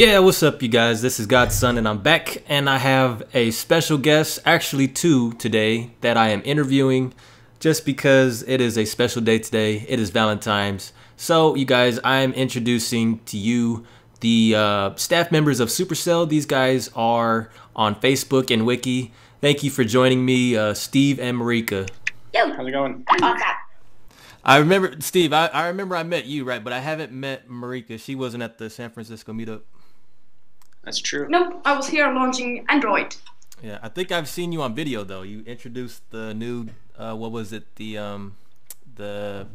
Yeah, what's up you guys? This is Godson and I'm back and I have a special guest, actually two today, that I am interviewing just because it is a special day today. It is Valentine's. So you guys, I'm introducing to you the staff members of Supercell. These guys are on Facebook and Wiki. Thank you for joining me, Steve and Marika. Yo. How's it going? I remember, Steve, I remember I met you, right? But I haven't met Marika. She wasn't at the San Francisco meetup. That's true. Nope, I was here launching Android. Yeah, I think I've seen you on video though. You introduced the new, what was it? The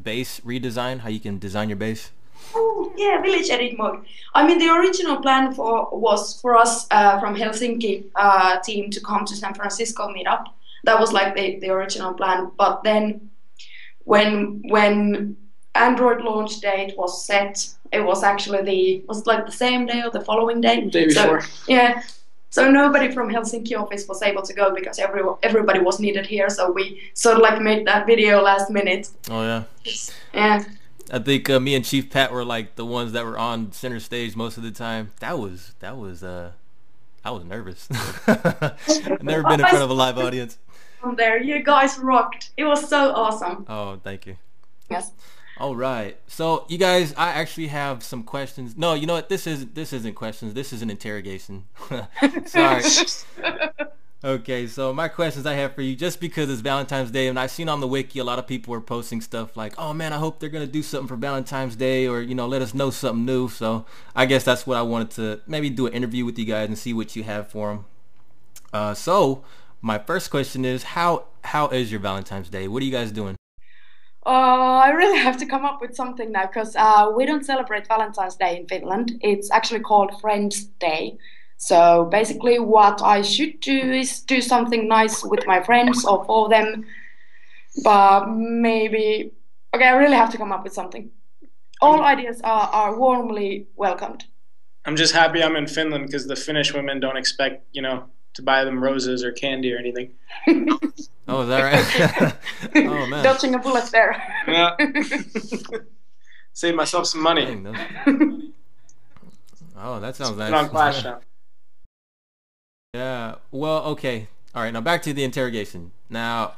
base redesign. How you can design your base. Oh yeah, village edit mode. I mean, the original plan was for us from Helsinki team to come to San Francisco meetup. That was like the original plan. But then when Android launch date was set, it was actually the same day or the following day. The day before. Yeah. So nobody from Helsinki office was able to go because everybody was needed here. So we sort of like made that video last minute. Oh yeah. Yeah. I think me and Chief Pat were like the ones that were on center stage most of the time. I was nervous. I've never been in front of a live audience. There, you guys rocked. It was so awesome. Oh, thank you. Yes. All right. So, you guys, I actually have some questions. No, you know what? This isn't questions. This is an interrogation. Sorry. Okay, so my questions I have for you, just because it's Valentine's Day, and I've seen on the wiki a lot of people are posting stuff like, oh man, I hope they're going to do something for Valentine's Day, or, you know, let us know something new. So I guess that's what I wanted to maybe do an interview with you guys and see what you have for them. So my first question is, how is your Valentine's Day? What are you guys doing? I really have to come up with something now because we don't celebrate Valentine's Day in Finland. It's actually called Friends Day. So basically what I should do is do something nice with my friends or for them. But maybe... Okay, I really have to come up with something. All ideas are warmly welcomed. I'm just happy I'm in Finland because the Finnish women don't expect, you know, to buy them roses or candy or anything. Oh, is that right? Oh, man. Dodging a bullet there. Yeah. Save myself some money. Dang, oh, that sounds nice. Put on Clash now. Yeah, well, okay. All right, now back to the interrogation. Now,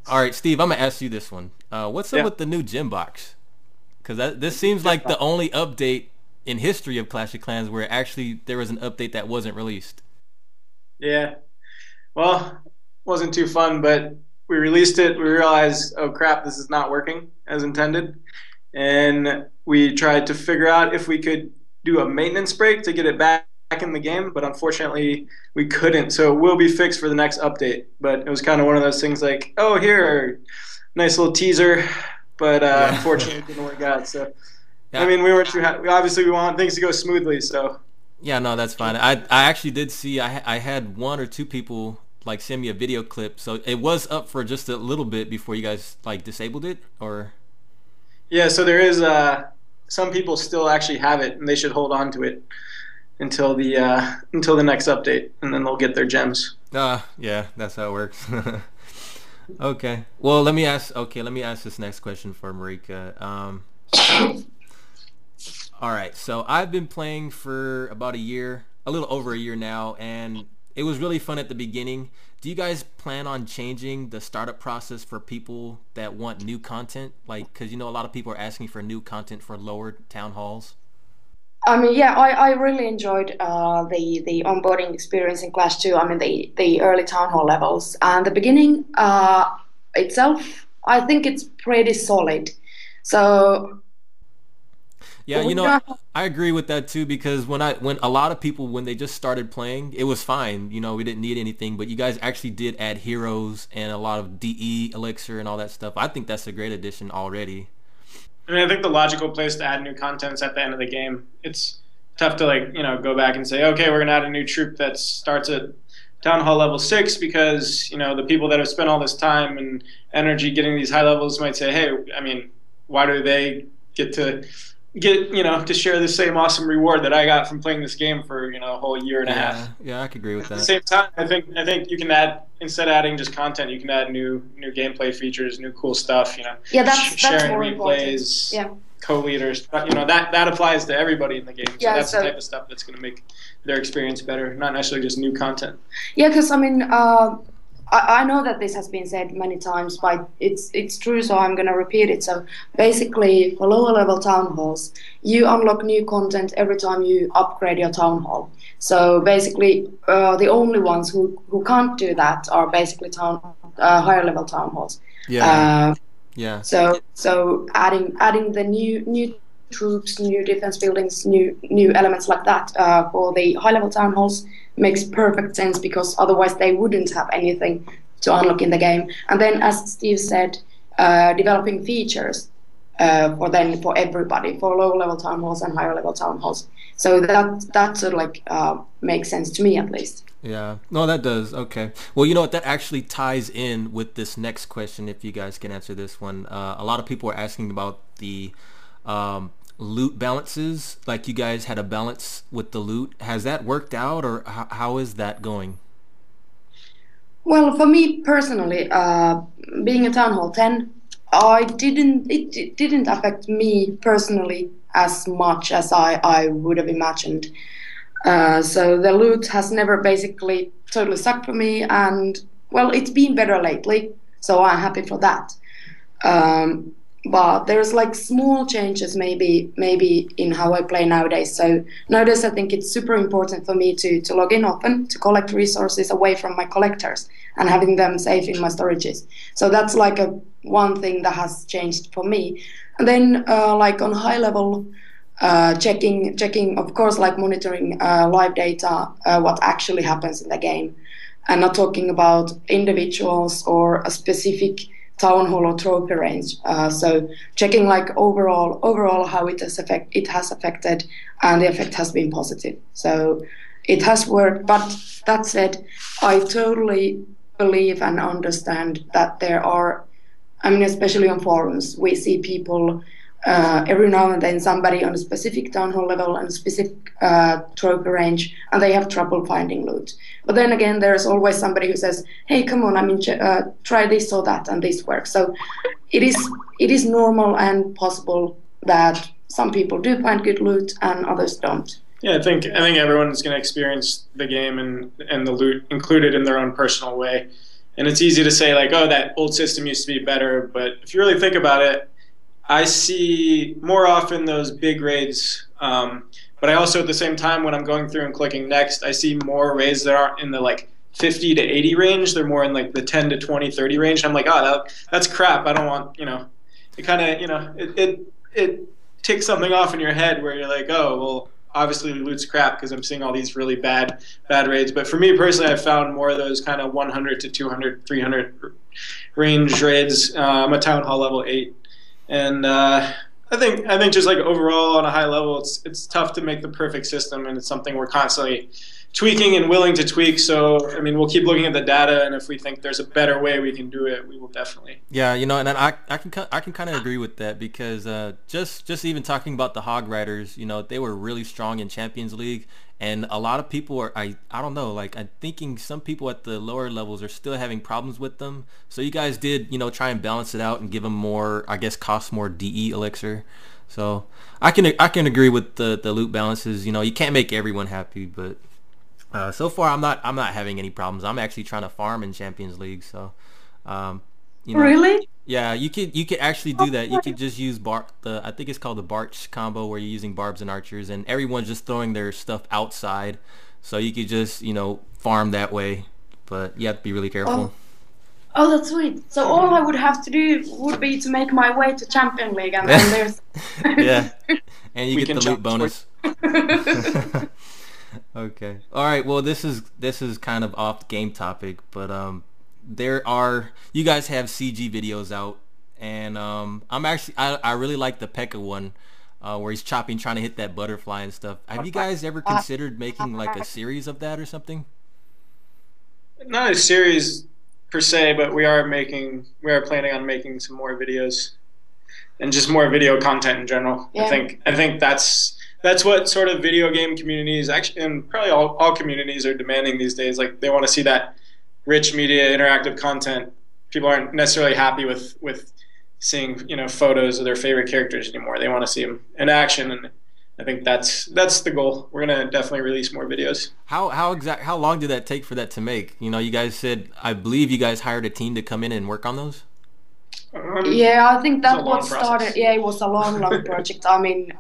all right, Steve, I'm going to ask you this one. What's up with the new gym box? Because this seems like the only update in history of Clash of Clans where actually there was an update that wasn't released. Yeah. Well, wasn't too fun, but we released it. We realized, oh crap, this is not working as intended. And we tried to figure out if we could do a maintenance break to get it back in the game, but unfortunately we couldn't. So it will be fixed for the next update. But it was kind of one of those things like, oh, here, nice little teaser. But unfortunately it didn't work out. So, yeah. I mean, we weren't too happy. Obviously we want things to go smoothly, so. Yeah, no, that's fine. I actually did see, I had one or two people like send me a video clip, so it was up for just a little bit before you guys like disabled it, or? Yeah, so there is some people still actually have it, and they should hold on to it until the next update, and then they'll get their gems. Yeah, that's how it works. Okay. Well, let me ask this next question for Marika. All right, so I've been playing for about a year, a little over a year now, and it was really fun at the beginning. Do you guys plan on changing the startup process for people that want new content? Like, because you know a lot of people are asking for new content for lower town halls. I mean, yeah, I really enjoyed the onboarding experience in Clash 2. I mean, the early town hall levels and the beginning itself. I think it's pretty solid. So. Yeah, you know, I agree with that too, because when a lot of people, when they just started playing, it was fine. You know, we didn't need anything, but you guys actually did add heroes and a lot of DE elixir and all that stuff. I think that's a great addition already. I mean, I think the logical place to add new content is at the end of the game. It's tough to, like, you know, go back and say, okay, we're going to add a new troop that starts at Town Hall level 6 because, you know, the people that have spent all this time and energy getting these high levels might say, hey, I mean, why do they get, you know, to share the same awesome reward that I got from playing this game for, you know, a whole year and a half. Yeah, I could agree with that. At the same time, I think you can add, instead of adding just content, you can add new gameplay features, new cool stuff, you know. Yeah, that's sharing more replays. important. co-leaders. That applies to everybody in the game. So Yeah, that's the type of stuff that's going to make their experience better, not necessarily just new content. Yeah, because I mean, I know that this has been said many times, but it's true, so I'm gonna repeat it. So basically, for lower level town halls, you unlock new content every time you upgrade your town hall. So basically, the only ones who can't do that are basically higher level town halls. Yeah. Yeah. So adding the new troops, new defense buildings, new elements like that for the high level town halls makes perfect sense, because otherwise they wouldn't have anything to unlock in the game. And then, as Steve said, developing features for everybody, for lower level town halls and higher level town halls. So that sort of like makes sense to me, at least. Yeah, no, that does. Okay. Well, you know what? That actually ties in with this next question, if you guys can answer this one. A lot of people are asking about the loot balances. Like, you guys had a balance with the loot. Has that worked out, or how is that going? Well, for me personally, being a Town Hall 10, it didn't affect me personally as much as I would have imagined. So the loot has never basically totally sucked for me, and well, it's been better lately, so I'm happy for that. But there's like small changes maybe in how I play nowadays. So nowadays I think it's super important for me to log in often, to collect resources away from my collectors and having them safe in my storages. So that's like one thing that has changed for me. And then like on high level, checking of course, like monitoring live data, what actually happens in the game, and not talking about individuals or a specific town hall or trophy range. So checking like overall how it has affected, and the effect has been positive. So it has worked. But that said, I totally believe and understand that there are, I mean, especially on forums, we see people every now and then, somebody on a specific town hall level and a specific trophy range, and they have trouble finding loot. But then again, there's always somebody who says, hey, come on, I mean, try this or that, and this works. So it is normal and possible that some people do find good loot and others don't. Yeah, I think everyone's going to experience the game and the loot included in their own personal way. And it's easy to say, like, oh, that old system used to be better. But if you really think about it, I see more often those big raids, but I also at the same time, when I'm going through and clicking next, I see more raids that aren't in the like 50 to 80 range. They're more in like the 10 to 20, 30 range. And I'm like, oh, that's crap. I don't want, it kind of, it ticks something off in your head where you're like, oh, well, obviously loot's crap because I'm seeing all these really bad raids. But for me personally, I've found more of those kind of 100 to 200, 300 range raids. I'm a Town Hall level 8. And I think just like overall on a high level, it's tough to make the perfect system, and it's something we're constantly tweaking and willing to tweak. So I mean, we'll keep looking at the data, and if we think there's a better way we can do it, we will definitely. Yeah, and I can kind of agree with that, because just even talking about the Hog Riders, they were really strong in Champions League. And a lot of people are, I don't know, like, I'm thinking some people at the lower levels are still having problems with them. So you guys did, try and balance it out and give them more, I guess, cost more DE elixir. So I can agree with the loot balances. You can't make everyone happy, but so far I'm not having any problems. I'm actually trying to farm in Champions League. So really? Yeah, you could actually do that. You could just use I think it's called the Barch combo, where you're using barbs and archers, and everyone's just throwing their stuff outside. So you could just farm that way, but you have to be really careful. Oh, that's sweet. So all I would have to do would be to make my way to Champion League, and then there's yeah, and you get the loot bonus. Okay. All right. Well, this is kind of off game topic, but you guys have CG videos out, and I really like the P.E.K.K.A one, where he's trying to hit that butterfly and stuff. Have you guys ever considered making like a series of that or something? Not a series per se, but we are planning on making some more videos and just more video content in general. Yeah. I think that's what sort of video game communities, actually, and probably all communities are demanding these days. Like, they want to see that rich media, interactive content. People aren't necessarily happy with seeing photos of their favorite characters anymore. They want to see them in action, and I think that's the goal. We're gonna definitely release more videos. How long did that take for that to make? You guys said, I believe you guys hired a team to come in and work on those. Yeah, I think that what process. started. Yeah, it was a long project. I mean,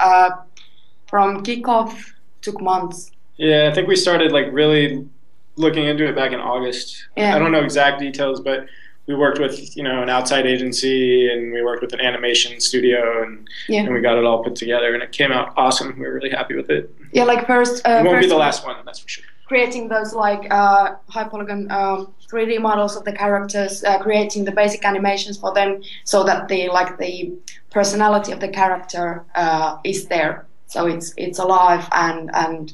from kickoff took months. Yeah, I think we started like really looking into it back in August. Yeah. I don't know exact details, but we worked with an outside agency, and we worked with an animation studio, and we got it all put together, and it came out awesome. We were really happy with it. Yeah, like first. It won't be the last one, that's for sure. Creating those like high polygon 3D models of the characters, creating the basic animations for them, so that the personality of the character is there, so it's alive and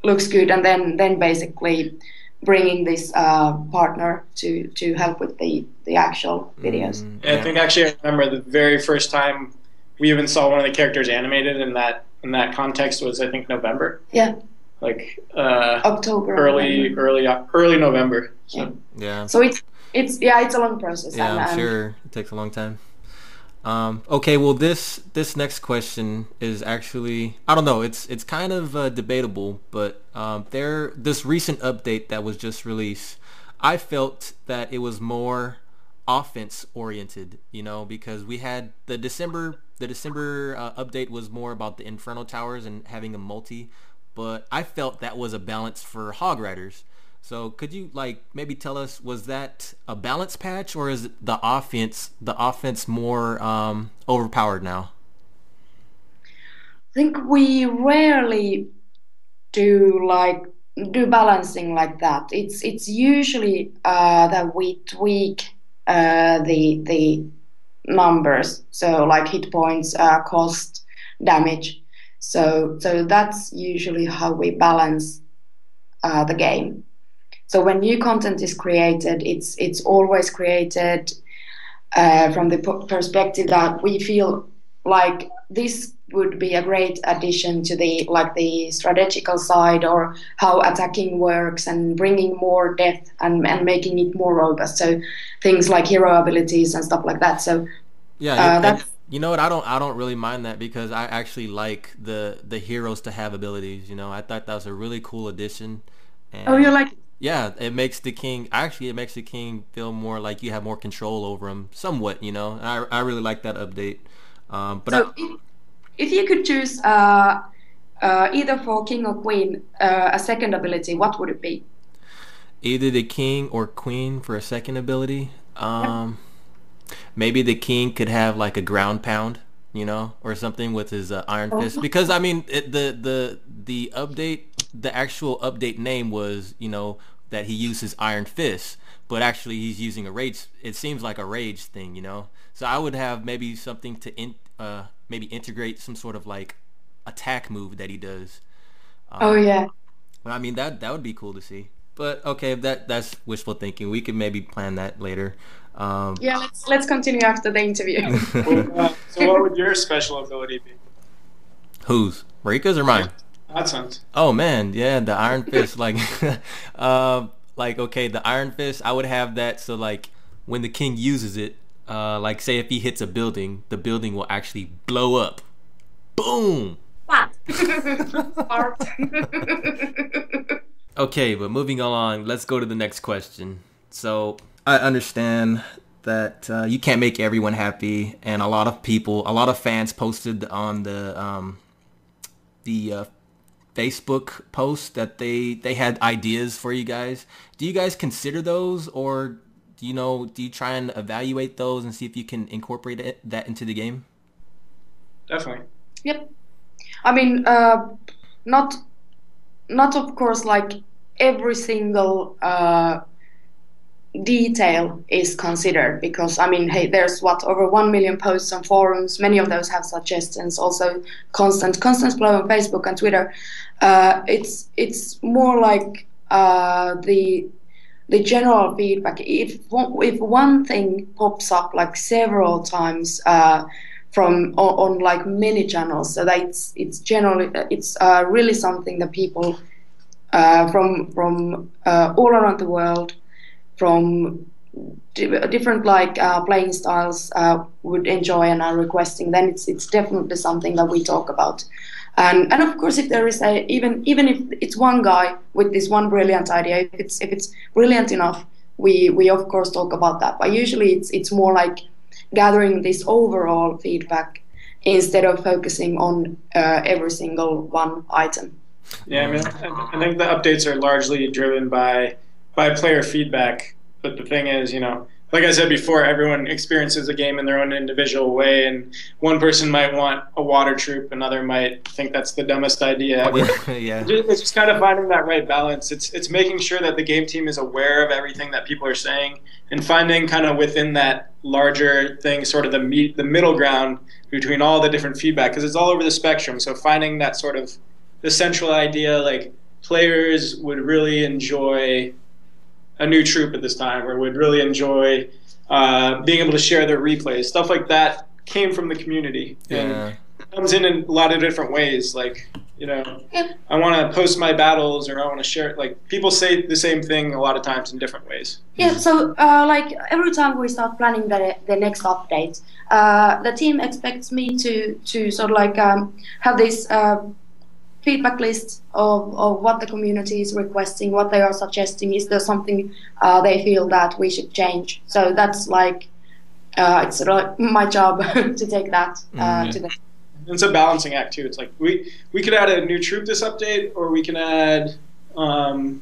looks good, and then basically bringing this partner to help with the actual videos. I think actually I remember the very first time we even saw one of the characters animated in that context was, I think, November. Yeah. Like October. Early November. So. Yeah. So it's a long process. Yeah, I'm sure it takes a long time. Okay, well this next question is actually, I don't know, it's kind of debatable, but this recent update that was just released, I felt that it was more offense oriented, because we had the December update was more about the Inferno Towers and having a multi, but I felt that was a balance for Hog Riders. So could you maybe tell us, was that a balance patch, or is the offense more overpowered now? I think we rarely do balancing like that. It's usually that we tweak the numbers, so like hit points, cost, damage. So that's usually how we balance the game. So when new content is created, it's always created from the perspective that we feel like this would be a great addition to the strategical side, or how attacking works, and bringing more depth and making it more robust. So things like hero abilities and stuff like that. So yeah, that's. You know what? I don't really mind that, because I actually like the heroes to have abilities. I thought that was a really cool addition. And oh, you like it? Yeah, it makes the king feel more like you have more control over him, somewhat. And I really like that update. But so if you could choose either for king or queen a second ability, what would it be? Either the king or queen for a second ability. Maybe the king could have like a ground pound, or something with his iron fist. Because I mean, the update, the actual update name was, that he uses iron fist, but actually he's using a rage. It seems like a rage thing, So I would have maybe something to maybe integrate some sort of like attack move that he does. Oh yeah. I mean, that would be cool to see. But okay, that's wishful thinking. We could maybe plan that later. Yeah, let's continue after the interview. So what would your special ability be? Whose? Marika's or mine? Godson's. Oh man, yeah, the iron fist. Okay, the iron fist. I would have that, so like when the king uses it, like say if he hits a building, the building will actually blow up. Boom. Okay, but moving along, let's go to the next question. So I understand that you can't make everyone happy, and a lot of fans posted on the Facebook post that they had ideas for you guys. Do you guys consider those, or do you try and evaluate those and see if you can incorporate that into the game? Definitely. Yep. I mean, not of course like every single detail is considered, because I mean, hey, there's over 1 million posts on forums. Many of those have suggestions. Also, constant flow on Facebook and Twitter. It's more like the general feedback. If one thing pops up like several times from on like many channels, so that it's generally really something that people from all around the world, from different like playing styles would enjoy and are requesting, then it's definitely something that we talk about. And of course, if there is even if it's one guy with this one brilliant idea, if it's brilliant enough, we of course talk about that. But usually it's more like gathering this overall feedback instead of focusing on every single one item. Yeah, I mean, I think the updates are largely driven by player feedback. But the thing is, like I said before, everyone experiences a game in their own individual way, and one person might want a water troop, another might think that's the dumbest idea ever. Yeah. It's just kind of finding that right balance. It's making sure that the game team is aware of everything that people are saying, and finding kind of within that larger thing sort of the middle ground between all the different feedback, because it's all over the spectrum. So finding that sort of the central idea, like players would really enjoy a new troop at this time, or would really enjoy being able to share their replays. Stuff like that came from the community. Yeah. And it comes in a lot of different ways. Like, I want to post my battles, or I want to share it. Like, people say the same thing a lot of times in different ways. Yeah, so like every time we start planning the next update, the team expects me to sort of like have this feedback list of what the community is requesting, what they are suggesting. Is there something they feel that we should change? So that's like it's sort of my job to take that to them. It's a balancing act too. It's like we could add a new troop this update, or we can add the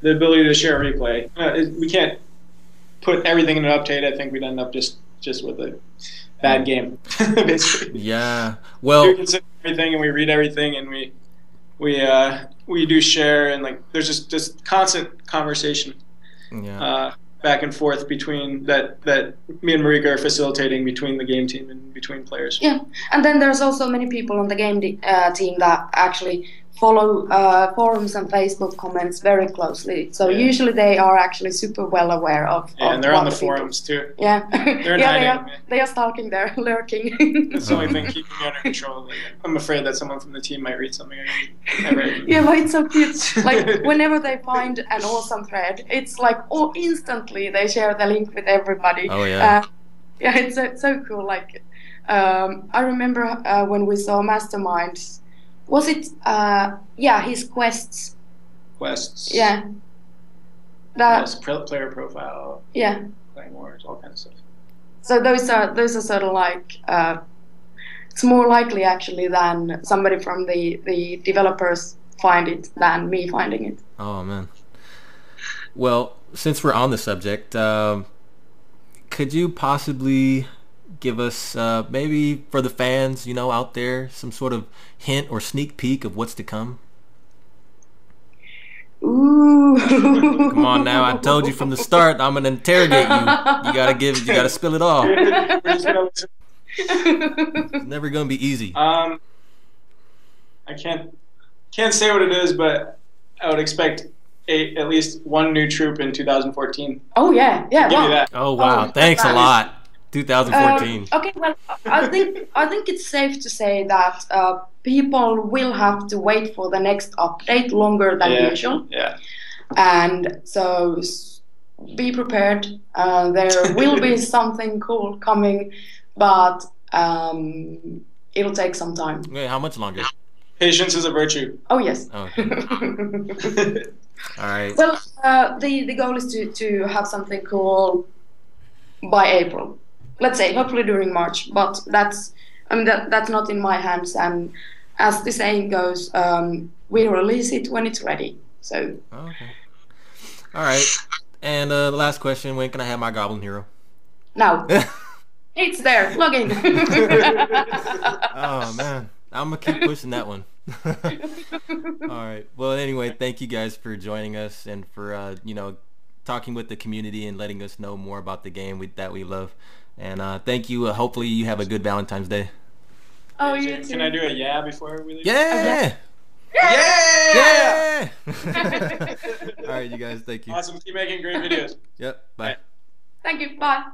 ability to share a replay. We can't put everything in an update. I think we'd end up just with a bad game, basically. Yeah. Well, we consider everything, and we read everything, and we do share, and like there's just constant conversation. Yeah. Back and forth between that me and Marika are facilitating between the game team and between players. Yeah, and then there's also many people on the game team that actually follow forums and Facebook comments very closely. So usually they are actually super well aware of. Yeah, and they're on the forums too. Yeah, they're they are stalking there, lurking. That's the only thing keeping me under control. Like, I'm afraid that someone from the team might read something I read. Yeah, but it's so cute. Like whenever they find an awesome thread, it's like instantly they share the link with everybody. Oh yeah. Yeah, it's so cool. Like I remember when we saw Masterminds. Was it his quests? Quests. Yeah. Yes, player profile. Yeah. Playing wars, all kinds of stuff. So those are sort of like it's more likely actually than somebody from the developers find it than me finding it. Oh man. Well, since we're on the subject, could you possibly give us maybe for the fans, out there, some sort of hint or sneak peek of what's to come? Ooh. Come on now, I told you from the start I'm gonna interrogate you. You gotta spill it all. It's never gonna be easy. I can't say what it is, but I would expect at least one new troop in 2014. Oh yeah. Give you that. Oh wow, thanks a lot. 2014. Okay, well, I think it's safe to say that people will have to wait for the next update longer than usual. Yeah. And so be prepared. There will be something cool coming, but it'll take some time. Wait, how much longer? Patience is a virtue. Oh yes. Okay. All right. Well, the goal is to have something cool by April. Let's say hopefully during March, but that's not in my hands. And as the saying goes, we'll release it when it's ready. So. Okay. All right. And the last question: when can I have my Goblin Hero? Now. It's there. Log in. Oh man, I'm gonna keep pushing that one. All right. Well, anyway, thank you guys for joining us and for talking with the community and letting us know more about the game that we love. And thank you. Hopefully you have a good Valentine's Day. Oh, you too. Can I do a before we leave? Yeah! Yeah! All right, you guys. Thank you. Awesome. Keep making great videos. Yep. Bye. Thank you. Bye.